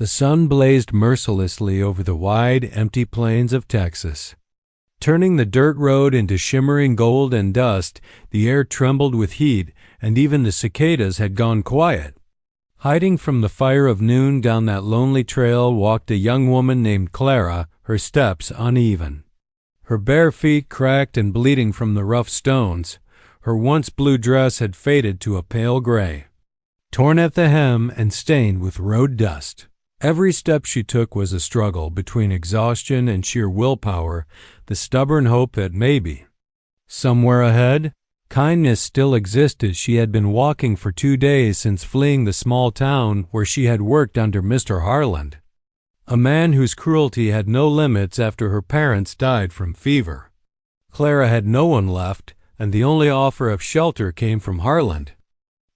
The sun blazed mercilessly over the wide, empty plains of Texas. Turning the dirt road into shimmering gold and dust, the air trembled with heat, and even the cicadas had gone quiet. Hiding from the fire of noon down that lonely trail walked a young woman named Clara, her steps uneven. Her bare feet cracked and bleeding from the rough stones. Her once blue dress had faded to a pale gray, torn at the hem and stained with road dust. Every step she took was a struggle between exhaustion and sheer willpower, the stubborn hope that maybe, somewhere ahead, kindness still existed. She had been walking for 2 days since fleeing the small town where she had worked under Mr. Harland, a man whose cruelty had no limits after her parents died from fever. Clara had no one left, and the only offer of shelter came from Harland,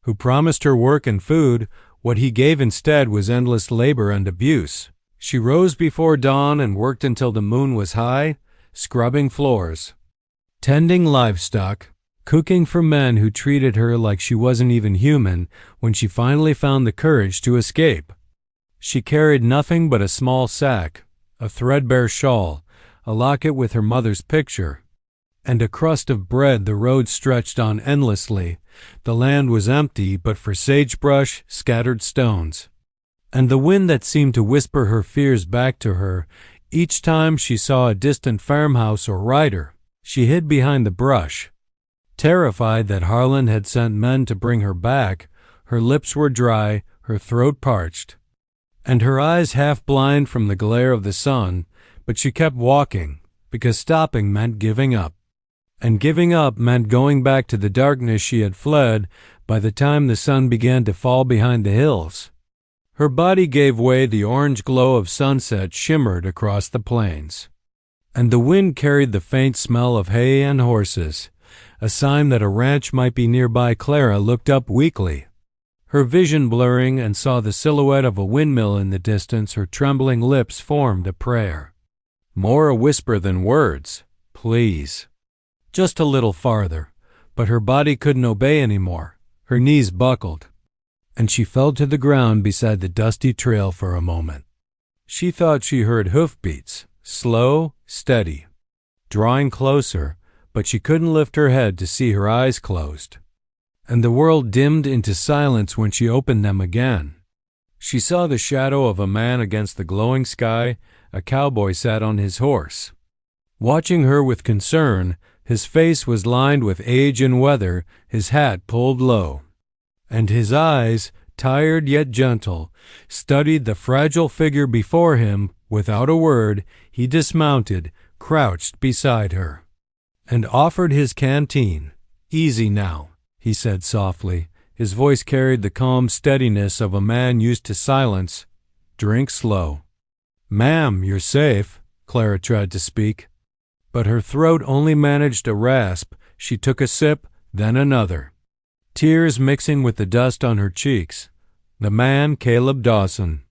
who promised her work and food. What he gave instead was endless labor and abuse. She rose before dawn and worked until the moon was high, scrubbing floors, tending livestock, cooking for men who treated her like she wasn't even human. When she finally found the courage to escape, she carried nothing but a small sack, a threadbare shawl, a locket with her mother's picture, and a crust of bread. The road stretched on endlessly. The land was empty but for sagebrush, scattered stones, and the wind that seemed to whisper her fears back to her. Each time she saw a distant farmhouse or rider, she hid behind the brush, terrified that Harlan had sent men to bring her back. Her lips were dry, her throat parched, and her eyes half blind from the glare of the sun, but she kept walking, because stopping meant giving up. And giving up meant going back to the darkness she had fled. By the time the sun began to fall behind the hills, her body gave way. The orange glow of sunset shimmered across the plains, and the wind carried the faint smell of hay and horses, a sign that a ranch might be nearby. Clara looked up weakly, her vision blurring, and saw the silhouette of a windmill in the distance. Her trembling lips formed a prayer, more a whisper than words. Please. Just a little farther, but her body couldn't obey anymore. Her knees buckled, and she fell to the ground beside the dusty trail for a moment. She thought she heard hoofbeats, slow, steady, drawing closer, but she couldn't lift her head to see. Her eyes closed, and the world dimmed into silence. When she opened them again, she saw the shadow of a man against the glowing sky. A cowboy sat on his horse, watching her with concern. His face was lined with age and weather, his hat pulled low, and his eyes, tired yet gentle, studied the fragile figure before him. Without a word, he dismounted, crouched beside her, and offered his canteen. Easy now, he said softly. His voice carried the calm steadiness of a man used to silence. Drink slow. Ma'am, you're safe, Clara tried to speak, but her throat only managed a rasp. She took a sip, then another, tears mixing with the dust on her cheeks. The man, Caleb Dawson,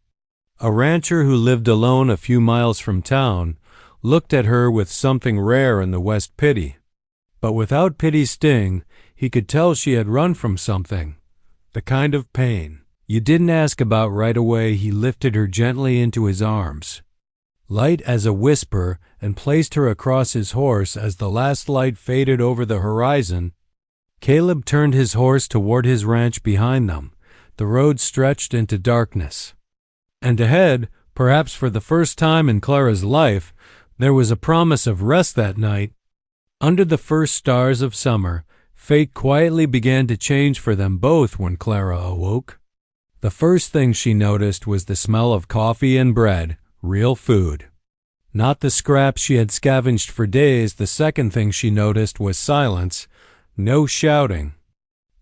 a rancher who lived alone a few miles from town, looked at her with something rare in the West, pity. But without pity's sting, he could tell she had run from something, the kind of pain you didn't ask about right away. He lifted her gently into his arms, light as a whisper, and placed her across his horse. As the last light faded over the horizon, Caleb turned his horse toward his ranch behind them. The road stretched into darkness, and ahead, perhaps for the first time in Clara's life, there was a promise of rest that night. Under the first stars of summer, fate quietly began to change for them both. When Clara awoke, the first thing she noticed was the smell of coffee and bread, real food, not the scraps she had scavenged for days. The second thing she noticed was silence. No shouting,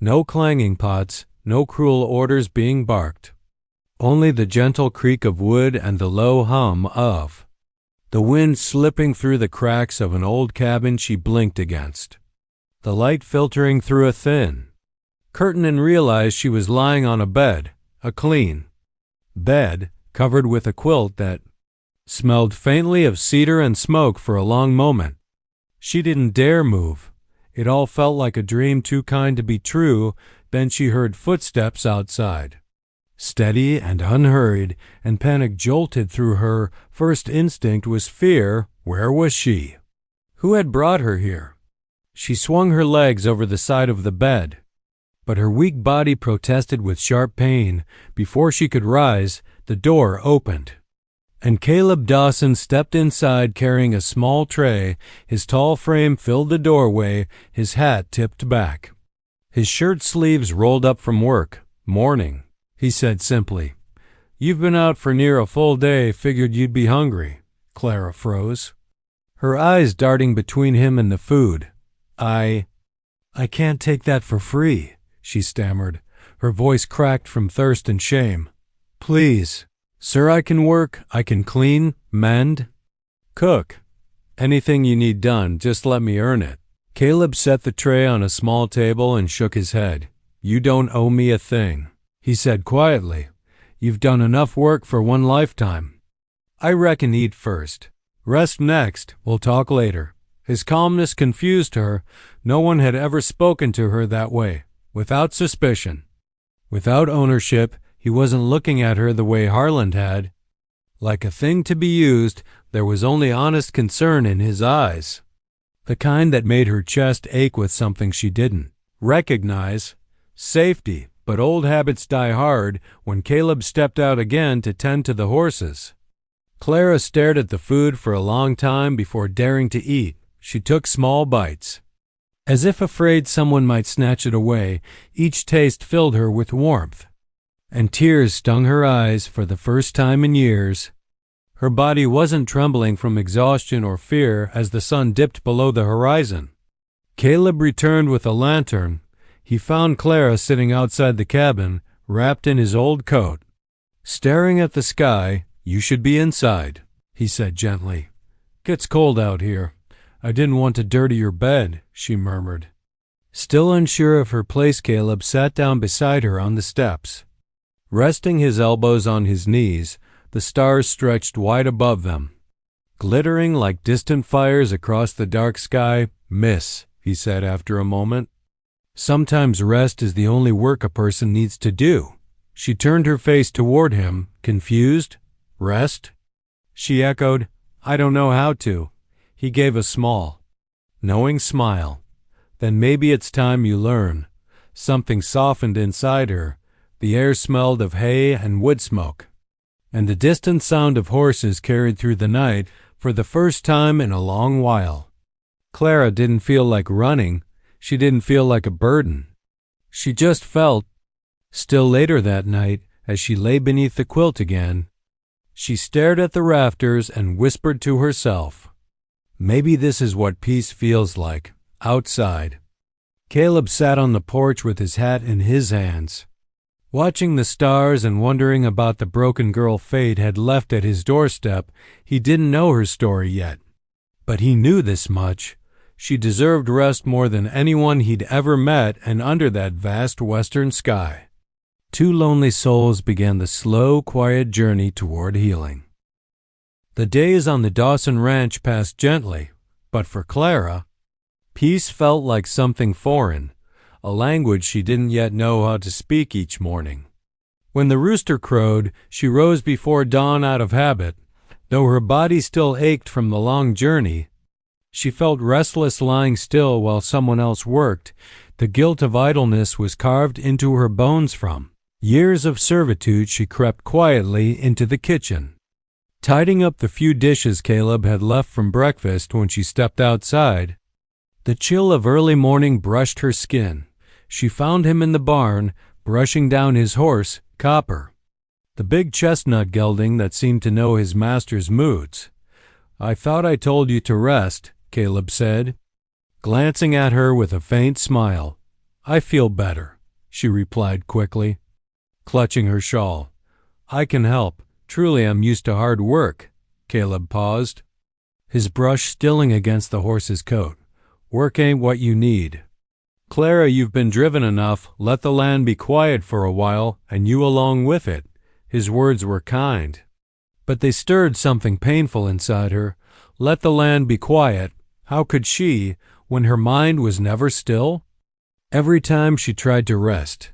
no clanging pots, no cruel orders being barked. Only the gentle creak of wood and the low hum of the wind slipping through the cracks of an old cabin she blinked against, the light filtering through a thin curtain, and realized she was lying on a bed, a clean bed covered with a quilt that smelled faintly of cedar and smoke. For a long moment, she didn't dare move. It all felt like a dream too kind to be true. Then she heard footsteps outside, steady and unhurried, and panic jolted through her. First instinct was fear. Where was she? Who had brought her here? She swung her legs over the side of the bed, but her weak body protested with sharp pain. Before she could rise, the door opened, and Caleb Dawson stepped inside carrying a small tray. His tall frame filled the doorway, his hat tipped back, his shirt sleeves rolled up from work. "Morning," he said simply. "You've been out for near a full day. Figured you'd be hungry." Clara froze, her eyes darting between him and the food. I can't take that for free," she stammered, her voice cracked from thirst and shame. "Please, sir, I can work. I can clean, mend, cook. Anything you need done, just let me earn it." Caleb set the tray on a small table and shook his head. "You don't owe me a thing," he said quietly. "You've done enough work for one lifetime. I reckon eat first. Rest next. We'll talk later." His calmness confused her. No one had ever spoken to her that way, without suspicion, without ownership. He wasn't looking at her the way Harland had, like a thing to be used. There was only honest concern in his eyes, the kind that made her chest ache with something she didn't recognize. Safety. But old habits die hard. When Caleb stepped out again to tend to the horses, Clara stared at the food for a long time before daring to eat. She took small bites, as if afraid someone might snatch it away. Each taste filled her with warmth, and tears stung her eyes for the first time in years. Her body wasn't trembling from exhaustion or fear as the sun dipped below the horizon. Caleb returned with a lantern. He found Clara sitting outside the cabin, wrapped in his old coat, staring at the sky. "You should be inside," he said gently. "Gets cold out here." "I didn't want to dirty your bed," she murmured. Still unsure of her place, Caleb sat down beside her on the steps. Resting his elbows on his knees, the stars stretched wide above them, glittering like distant fires across the dark sky. "Miss," he said after a moment, "sometimes rest is the only work a person needs to do." She turned her face toward him, confused. "Rest?" She echoed. "I don't know how to." He gave a small, knowing smile. "Then maybe it's time you learn." Something softened inside her. The air smelled of hay and wood smoke, and the distant sound of horses carried through the night for the first time in a long while. Clara didn't feel like running. She didn't feel like a burden. She just felt. Still later that night, as she lay beneath the quilt again, she stared at the rafters and whispered to herself, "Maybe this is what peace feels like, outside." Caleb sat on the porch with his hat in his hands, watching the stars and wondering about the broken girl fate had left at his doorstep. He didn't know her story yet, but he knew this much. She deserved rest more than anyone he'd ever met, and under that vast western sky, two lonely souls began the slow, quiet journey toward healing. The days on the Dawson ranch passed gently, but for Clara, peace felt like something foreign, a language she didn't yet know how to speak each morning. When the rooster crowed, she rose before dawn out of habit. Though her body still ached from the long journey, she felt restless lying still while someone else worked. The guilt of idleness was carved into her bones from years of servitude. She crept quietly into the kitchen, tidying up the few dishes Caleb had left from breakfast when she stepped outside. The chill of early morning brushed her skin. She found him in the barn, brushing down his horse, Copper, the big chestnut gelding that seemed to know his master's moods. "I thought I told you to rest," Caleb said, glancing at her with a faint smile. "I feel better," she replied quickly, clutching her shawl. "I can help. Truly, I'm used to hard work." Caleb paused, his brush stilling against the horse's coat. "Work ain't what you need. Clara, you've been driven enough. Let the land be quiet for a while, and you along with it." His words were kind, but they stirred something painful inside her. Let the land be quiet. How could she, when her mind was never still? Every time she tried to rest,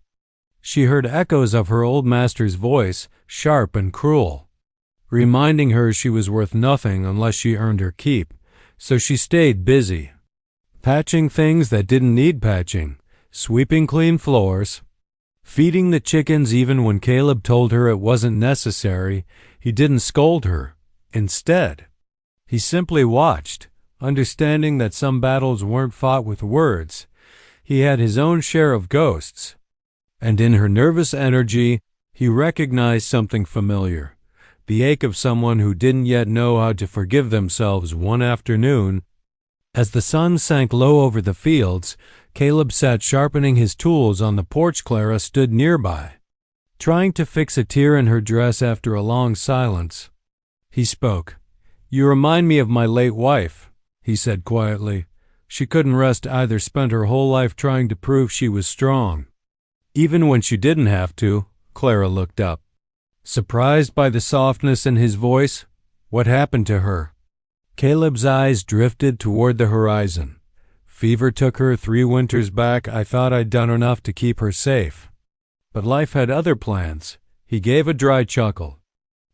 She heard echoes of her old master's voice, sharp and cruel, reminding her she was worth nothing unless she earned her keep. So she stayed busy, patching things that didn't need patching, sweeping clean floors, feeding the chickens even when Caleb told her it wasn't necessary. He didn't scold her. Instead, he simply watched, understanding that some battles weren't fought with words. He had his own share of ghosts, and in her nervous energy, he recognized something familiar, the ache of someone who didn't yet know how to forgive themselves one afternoon. As the sun sank low over the fields, Caleb sat sharpening his tools on the porch. Clara stood nearby, trying to fix a tear in her dress. After a long silence, he spoke. "You remind me of my late wife," he said quietly. "She couldn't rest either, spent her whole life trying to prove she was strong. Even when she didn't have to." Clara looked up, surprised by the softness in his voice. "What happened to her?" Caleb's eyes drifted toward the horizon. "Fever took her 3 winters back. I thought I'd done enough to keep her safe. But life had other plans." He gave a dry chuckle,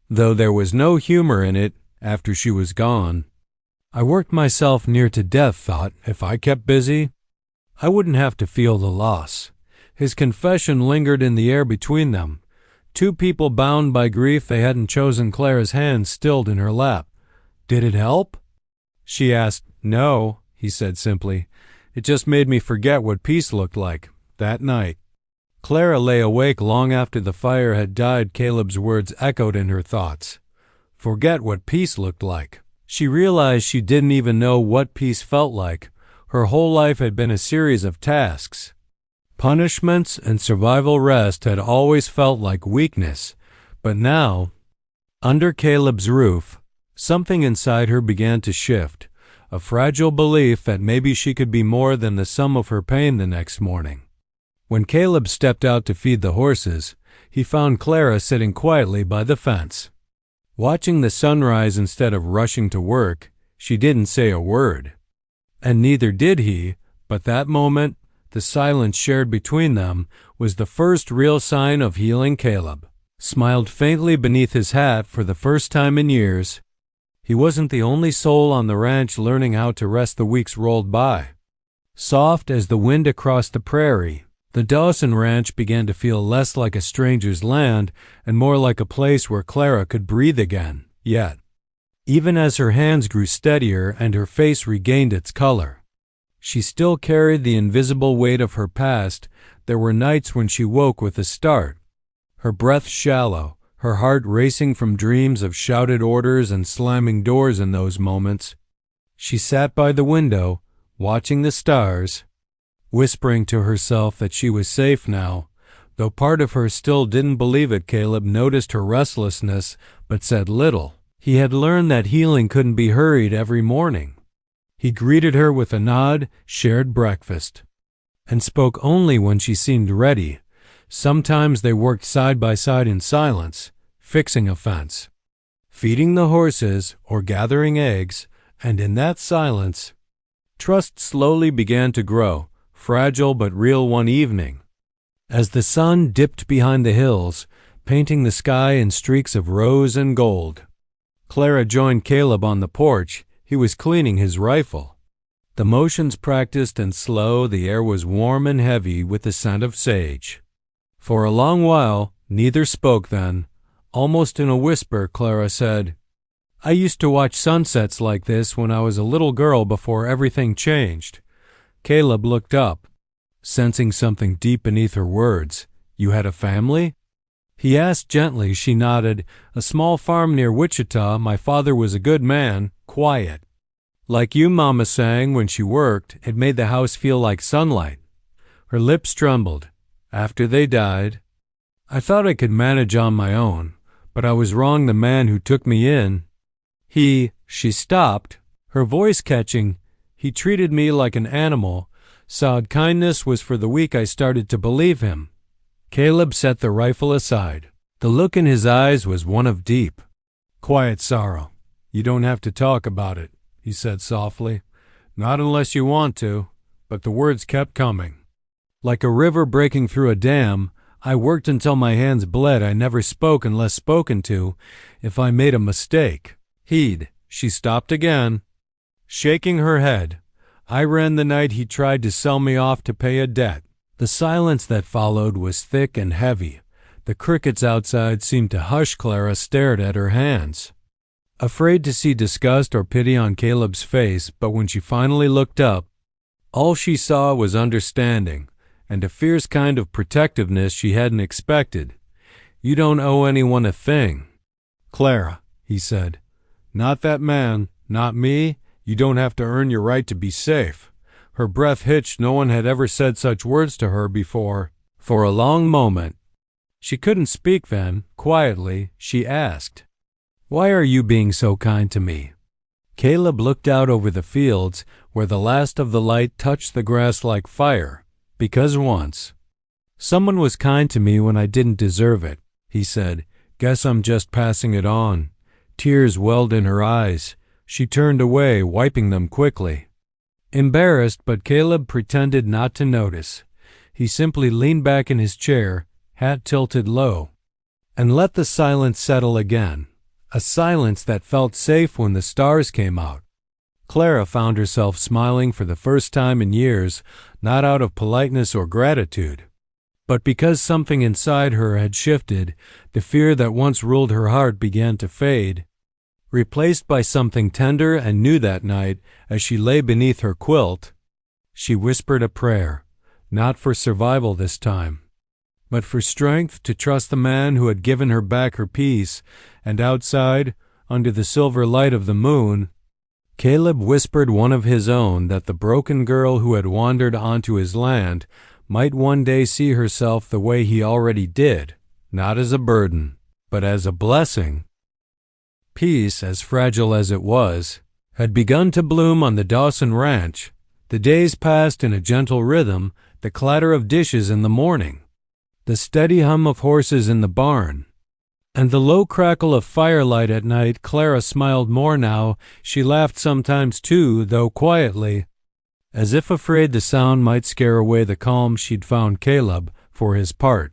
though there was no humor in it. "After she was gone, I worked myself near to death. Thought if I kept busy, I wouldn't have to feel the loss." His confession lingered in the air between them. Two people bound by grief they hadn't chosen. Clara's hand stilled in her lap. "Did it help?" she asked. "No," he said simply. "It just made me forget what peace looked like." That night, Clara lay awake long after the fire had died. Caleb's words echoed in her thoughts. Forget what peace looked like. She realized she didn't even know what peace felt like. Her whole life had been a series of tasks, punishments, and survival. Rest had always felt like weakness. But now, under Caleb's roof, something inside her began to shift, a fragile belief that maybe she could be more than the sum of her pain. The next morning, when Caleb stepped out to feed the horses, he found Clara sitting quietly by the fence, watching the sunrise instead of rushing to work. She didn't say a word, and neither did he, but that moment, the silence shared between them, was the first real sign of healing. Caleb smiled faintly beneath his hat. For the first time in years, he wasn't the only soul on the ranch learning how to rest. The weeks rolled by, soft as the wind across the prairie. The Dawson Ranch began to feel less like a stranger's land and more like a place where Clara could breathe again. Yet, even as her hands grew steadier and her face regained its color, she still carried the invisible weight of her past. There were nights when she woke with a start, her breath shallow, her heart racing from dreams of shouted orders and slamming doors. In those moments, she sat by the window, watching the stars, whispering to herself that she was safe now, though part of her still didn't believe it. Caleb noticed her restlessness, but said little. He had learned that healing couldn't be hurried. Every morning, he greeted her with a nod, shared breakfast, and spoke only when she seemed ready. Sometimes they worked side by side in silence, fixing a fence, feeding the horses, or gathering eggs, and in that silence, trust slowly began to grow, fragile but real. One evening, as the sun dipped behind the hills, painting the sky in streaks of rose and gold, Clara joined Caleb on the porch. He was cleaning his rifle. The motions practiced and slow, the air was warm and heavy with the scent of sage. For a long while, neither spoke. Then, almost in a whisper, Clara said, "I used to watch sunsets like this when I was a little girl before everything changed." Caleb looked up, sensing something deep beneath her words. "You had a family?" he asked gently. She nodded. "A small farm near Wichita. My father was a good man, quiet. Like you," Mama sang when she worked. It made the house feel like sunlight. Her lips trembled. "After they died, I thought I could manage on my own, but I was wrong. The man who took me in, She stopped, her voice catching. "He treated me like an animal. Said kindness was for the weak. I started to believe him." Caleb set the rifle aside. The look in his eyes was one of deep, quiet sorrow. "You don't have to talk about it," he said softly. "Not unless you want to." But the words kept coming. Like a river breaking through a dam, I worked until my hands bled. I never spoke unless spoken to. If I made a mistake. She stopped again, shaking her head. I ran the night he tried to sell me off to pay a debt. The silence that followed was thick and heavy. The crickets outside seemed to hush. Clara stared at her hands, afraid to see disgust or pity on Caleb's face, but when she finally looked up, all she saw was understanding and a fierce kind of protectiveness she hadn't expected. "You don't owe anyone a thing, Clara," he said. "Not that man, not me. You don't have to earn your right to be safe." Her breath hitched. No one had ever said such words to her before. For a long moment, she couldn't speak. Then, quietly, she asked, "Why are you being so kind to me?" Caleb looked out over the fields where the last of the light touched the grass like fire. "Because once, someone was kind to me when I didn't deserve it," he said. "Guess I'm just passing it on." Tears welled in her eyes. She turned away, wiping them quickly, embarrassed, but Caleb pretended not to notice. He simply leaned back in his chair, hat tilted low, and let the silence settle again, a silence that felt safe when the stars came out. Clara found herself smiling for the first time in years, not out of politeness or gratitude, but because something inside her had shifted. The fear that once ruled her heart began to fade, replaced by something tender and new. That night, as she lay beneath her quilt, she whispered a prayer, not for survival this time, but for strength to trust the man who had given her back her peace. And outside, under the silver light of the moon, Caleb whispered one of his own, that the broken girl who had wandered onto his land might one day see herself the way he already did, not as a burden, but as a blessing. Peace, as fragile as it was, had begun to bloom on the Dawson Ranch. The days passed in a gentle rhythm, the clatter of dishes in the morning, the steady hum of horses in the barn, and the low crackle of firelight at night. Clara smiled more now. She laughed sometimes too, though quietly, as if afraid the sound might scare away the calm she'd found. Caleb, for his part,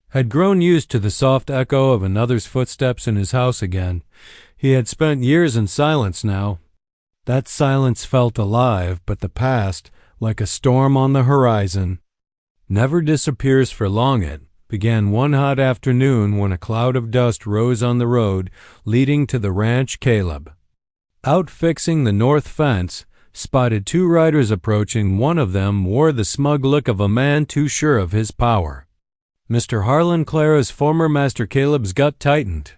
had grown used to the soft echo of another's footsteps in his house again. He had spent years in silence now. That silence felt alive, but the past, like a storm on the horizon, never disappears for long. It began one hot afternoon when a cloud of dust rose on the road leading to the ranch. Caleb, out fixing the north fence, spotted two riders approaching. One of them wore the smug look of a man too sure of his power. Mr. Harlan, Clara's former master. Caleb's gut tightened.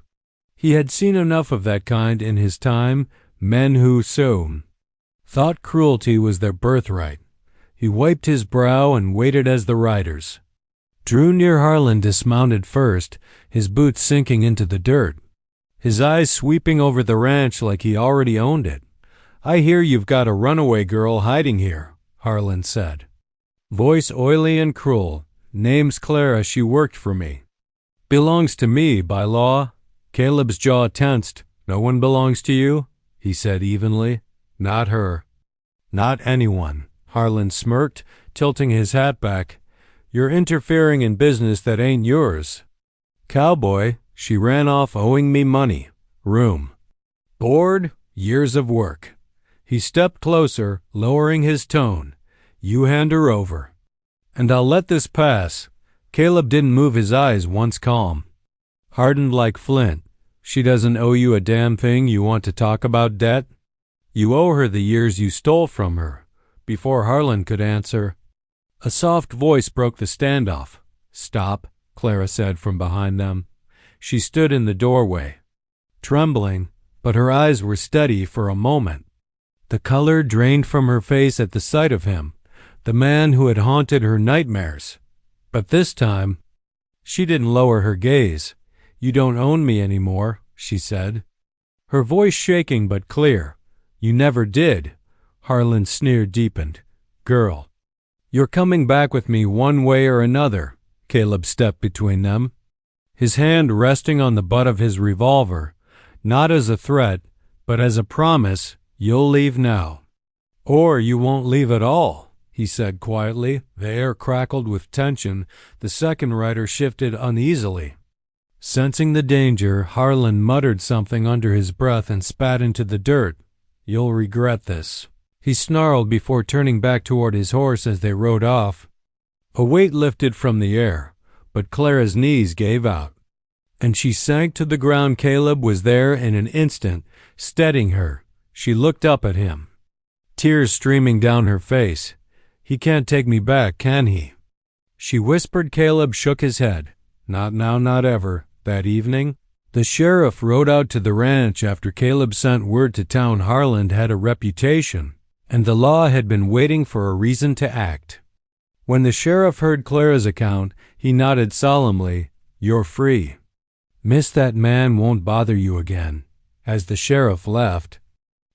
He had seen enough of that kind in his time, men who so thought cruelty was their birthright. He wiped his brow and waited as the riders drew near. Harlan dismounted first, his boots sinking into the dirt, his eyes sweeping over the ranch like he already owned it. "I hear you've got a runaway girl hiding here," Harlan said, voice oily and cruel. "Name's Clara. She worked for me. Belongs to me by law." Caleb's jaw tensed. "No one belongs to you?" he said evenly. "Not her." "Not anyone," Harlan smirked, tilting his hat back. "You're interfering in business that ain't yours. Cowboy, she ran off owing me money, room, board, years of work." He stepped closer, lowering his tone. "You hand her over, and I'll let this pass." Caleb didn't move, his eyes, once calm, hardened like flint. "She doesn't owe you a damn thing. You want to talk about debt? You owe her the years you stole from her." Before Harlan could answer, a soft voice broke the standoff. "Stop," Clara said from behind them. She stood in the doorway, trembling, but her eyes were steady for a moment. The color drained from her face at the sight of him, the man who had haunted her nightmares. But this time, she didn't lower her gaze. "You don't own me anymore," she said, her voice shaking but clear. "You never did." Harlan's sneer deepened. "Girl, you're coming back with me one way or another." Caleb stepped between them, his hand resting on the butt of his revolver, not as a threat, but as a promise. "You'll leave now, or you won't leave at all." he said quietly. The air crackled with tension. The second rider shifted uneasily. Sensing the danger, Harlan muttered something under his breath and spat into the dirt. "You'll regret this," he snarled before turning back toward his horse as they rode off. A weight lifted from the air, but Clara's knees gave out, and she sank to the ground. Caleb was there in an instant, steadying her. She looked up at him, tears streaming down her face. "He can't take me back, can he?" she whispered. Caleb shook his head. "Not now, not ever." That evening, the sheriff rode out to the ranch after Caleb sent word to town Harlan had a reputation, and the law had been waiting for a reason to act. When the sheriff heard Clara's account, he nodded solemnly. "You're free. Miss, that man won't bother you again." As the sheriff left,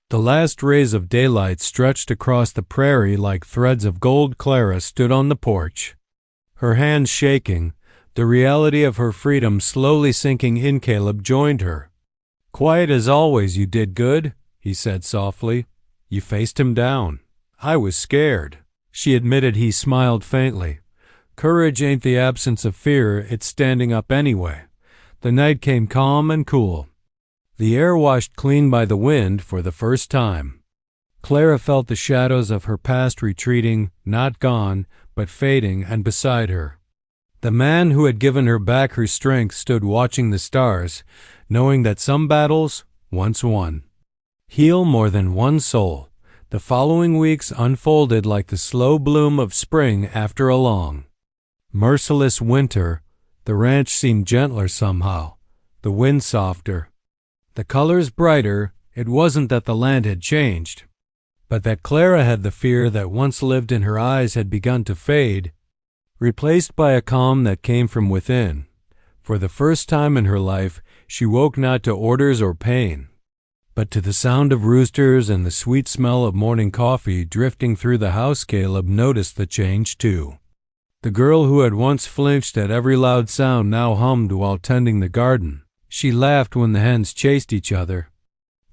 the last rays of daylight stretched across the prairie like threads of gold. Clara stood on the porch, her hands shaking, the reality of her freedom slowly sinking in. Caleb joined her. "Quiet as always. You did good," he said softly. "You faced him down." "I was scared," she admitted. He smiled faintly. "Courage ain't the absence of fear, it's standing up anyway." The night came calm and cool, the air washed clean by the wind for the first time. Clara felt the shadows of her past retreating, not gone, but fading, and beside her, the man who had given her back her strength stood watching the stars, knowing that some battles, once won, heal more than one soul. The following weeks unfolded like the slow bloom of spring after a long, merciless winter. The ranch seemed gentler somehow, the wind softer, the colors brighter. It wasn't that the land had changed, but that Clara had the fear that once lived in her eyes had begun to fade, replaced by a calm that came from within. For the first time in her life, she woke not to orders or pain, but to the sound of roosters and the sweet smell of morning coffee drifting through the house. Caleb noticed the change too. The girl who had once flinched at every loud sound now hummed while tending the garden. She laughed when the hens chased each other,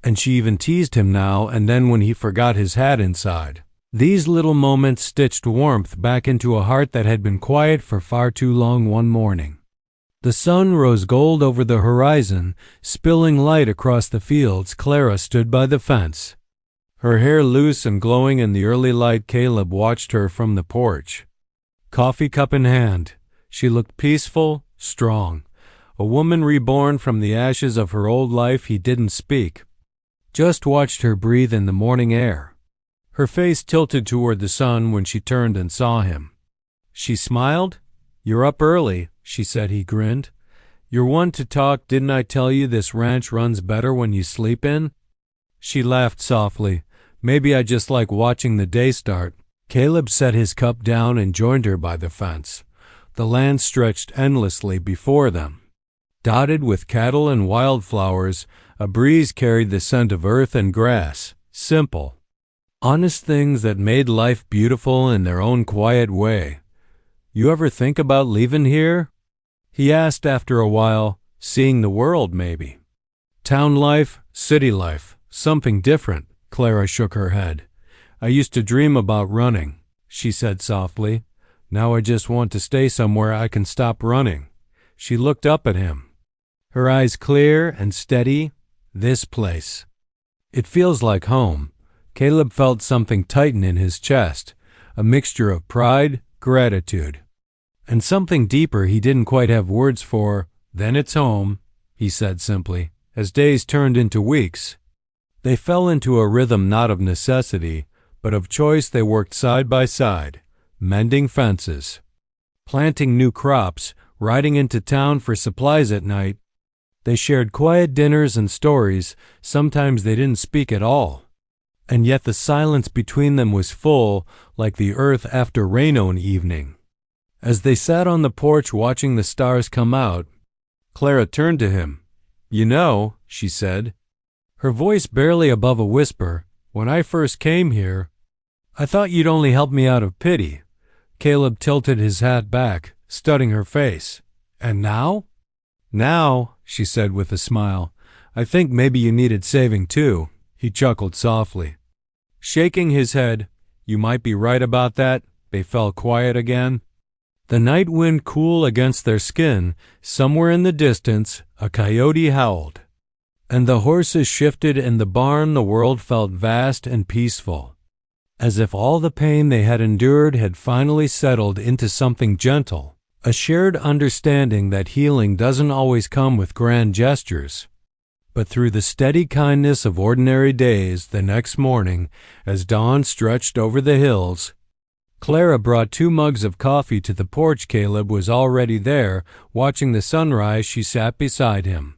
and she even teased him now and then when he forgot his hat inside. These little moments stitched warmth back into a heart that had been quiet for far too long. One morning, the sun rose gold over the horizon, spilling light across the fields. Clara stood by the fence, her hair loose and glowing in the early light. Caleb watched her from the porch, coffee cup in hand. She looked peaceful, strong, a woman reborn from the ashes of her old life. He didn't speak, just watched her breathe in the morning air. Her face tilted toward the sun when she turned and saw him. She smiled. "You're up early," she said. He grinned. "You're one to talk. Didn't I tell you this ranch runs better when you sleep in?" She laughed softly. "Maybe I just like watching the day start." Caleb set his cup down and joined her by the fence. The land stretched endlessly before them, dotted with cattle and wildflowers. A breeze carried the scent of earth and grass. Simple, honest things that made life beautiful in their own quiet way. "You ever think about leaving here?" he asked after a while. "Seeing the world, maybe. Town life, city life, something different." Clara shook her head. "I used to dream about running," she said softly. "Now I just want to stay somewhere I can stop running." She looked up at him, her eyes clear and steady. "This place, it feels like home." Caleb felt something tighten in his chest, a mixture of pride, gratitude, and something deeper he didn't quite have words for. "Then it's home," he said simply. As days turned into weeks, they fell into a rhythm not of necessity, but of choice. They worked side by side, mending fences, planting new crops, riding into town for supplies at night. They shared quiet dinners and stories. Sometimes they didn't speak at all, and yet the silence between them was full, like the earth after rain on evening. As they sat on the porch watching the stars come out, Clara turned to him. "You know," she said, her voice barely above a whisper, "when I first came here, I thought you'd only help me out of pity." Caleb tilted his hat back, studying her face. "And now?" "Now," she said with a smile, "I think maybe you needed saving too." He chuckled softly, shaking his head. You might be right about that." They fell quiet again. The night wind cool against their skin. Somewhere in the distance, a coyote howled. And the horses shifted in the barn. The world felt vast and peaceful, as if all the pain they had endured had finally settled into something gentle, a shared understanding that healing doesn't always come with grand gestures, but through the steady kindness of ordinary days. The next morning, as dawn stretched over the hills, Clara brought 2 mugs of coffee to the porch. Caleb was already there, watching the sunrise. She sat beside him,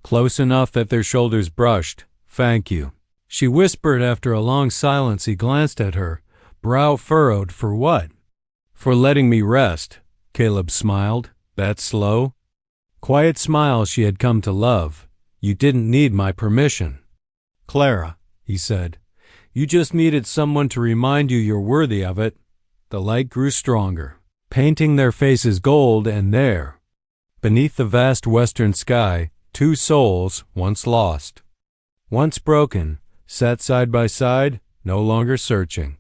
close enough that their shoulders brushed. "Thank you," she whispered after a long silence. He glanced at her, brow furrowed. "For what?" "For letting me rest." Caleb smiled, that slow, quiet smile she had come to love. "You didn't need my permission, Clara," he said. "You just needed someone to remind you you're worthy of it." The light grew stronger, painting their faces gold, and there, beneath the vast western sky, 2 souls, once lost, once broken, sat side by side, no longer searching,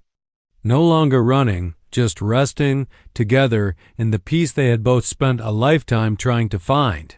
no longer running, just resting together in the peace they had both spent a lifetime trying to find.